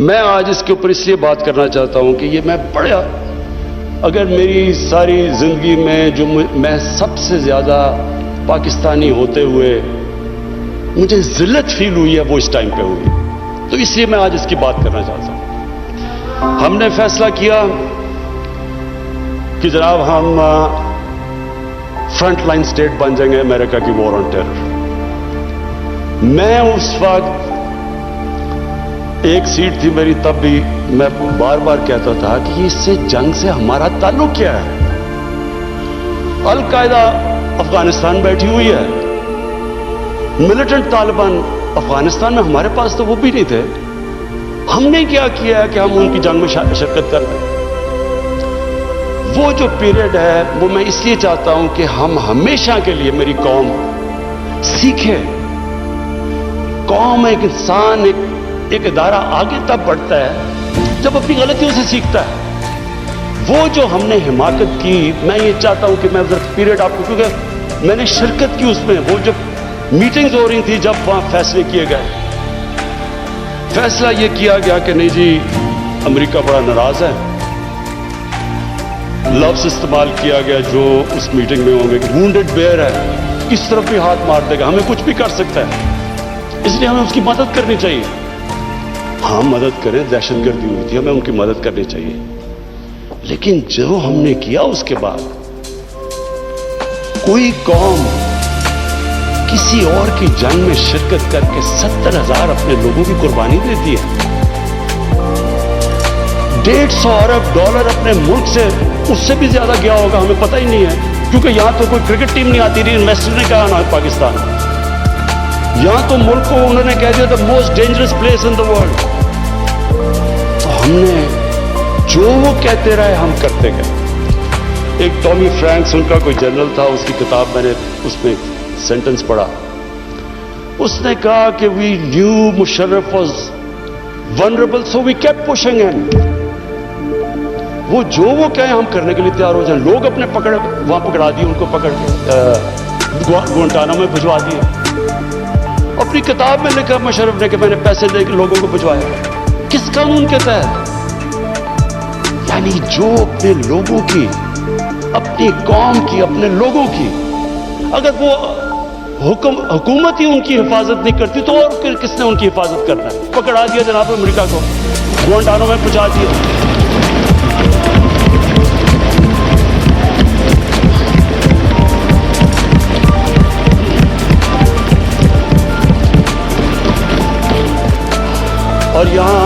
मैं आज इसके ऊपर इसलिए बात करना चाहता हूं कि ये मैं बड़ा, अगर मेरी सारी जिंदगी में जो मैं सबसे ज्यादा पाकिस्तानी होते हुए मुझे जिल्लत फील हुई है वो इस टाइम पे हुई, तो इसलिए मैं आज इसकी बात करना चाहता हूं। हमने फैसला किया कि जनाब हम फ्रंट लाइन स्टेट बन जाएंगे अमेरिका की वॉर ऑन टेरर। मैं उस वक्त, एक सीट थी मेरी, तब भी मैं बार बार कहता था कि इससे जंग से हमारा ताल्लुक क्या है। अल-कायदा अफगानिस्तान बैठी हुई है, मिलिटेंट तालिबान अफगानिस्तान में, हमारे पास तो वो भी नहीं थे। हमने क्या किया है कि हम उनकी जंग में शिरकत कर रहे हैं। वो जो पीरियड है वो मैं इसलिए चाहता हूं कि हम हमेशा के लिए, मेरी कौम सीखे। कौम, एक इंसान, एक इदारा आगे तब बढ़ता है जब अपनी गलतियों से सीखता है। वो जो हमने हिमाकत की, मैं ये चाहता हूं कि मैं पीरियड आपको, क्योंकि मैंने शिरकत की उसमें, वो जब मीटिंग्स हो रही थी, जब वहां फैसले किए गए, फैसला ये किया गया कि नहीं जी, अमेरिका बड़ा नाराज है। लफ्ज इस्तेमाल किया गया जो उस मीटिंग में होंगे, वुंडेड बेयर है, किस तरफ भी हाथ मार देगा, हमें कुछ भी कर सकता है, इसलिए हमें उसकी मदद करनी चाहिए। हाँ, मदद करें, दहशतगर्दी हुई थी, हमें उनकी मदद करनी चाहिए। लेकिन जो हमने किया उसके बाद, कोई कौम किसी और की जंग में शिरकत करके 70,000 अपने लोगों की कुर्बानी देती है। $150 अरब अपने मुल्क से, उससे भी ज्यादा गया होगा, हमें पता ही नहीं है, क्योंकि यहां तो कोई क्रिकेट टीम नहीं आती रही। इन्वेस्टर ने कहा ना पाकिस्तान, यहां तो मुल्क को उन्होंने कह दिया the most dangerous place in the world. तो हमने जो वो कहते रहे हम करते गए। एक टॉमी फ्रैंक्स, उनका कोई जनरल था, उसकी किताब मैंने उसमें सेंटेंस पढ़ा। उसने कहा कि we knew Musharraf was vulnerable so we kept pushing him. वो जो वो कहे हम करने के लिए तैयार हो जाए। लोग अपने वहां पकड़ा दिए, उनको पकड़ गुआंटानामो में भिजवा दिए। अपनी किताब में लिखा मुशर्रफ ने कि मैंने पैसे देकर लोगों को भिजवाया। किस कानून के तहत? यानी जो अपने लोगों की, अपनी कौम की, अपने लोगों की, अगर वो हुकूमत ही उनकी हिफाजत नहीं करती तो और किसने उनकी हिफाजत करना है? पकड़ा दिया जनाब अमेरिका को, गुआंटानामो में पहुंचा दिया। और यहां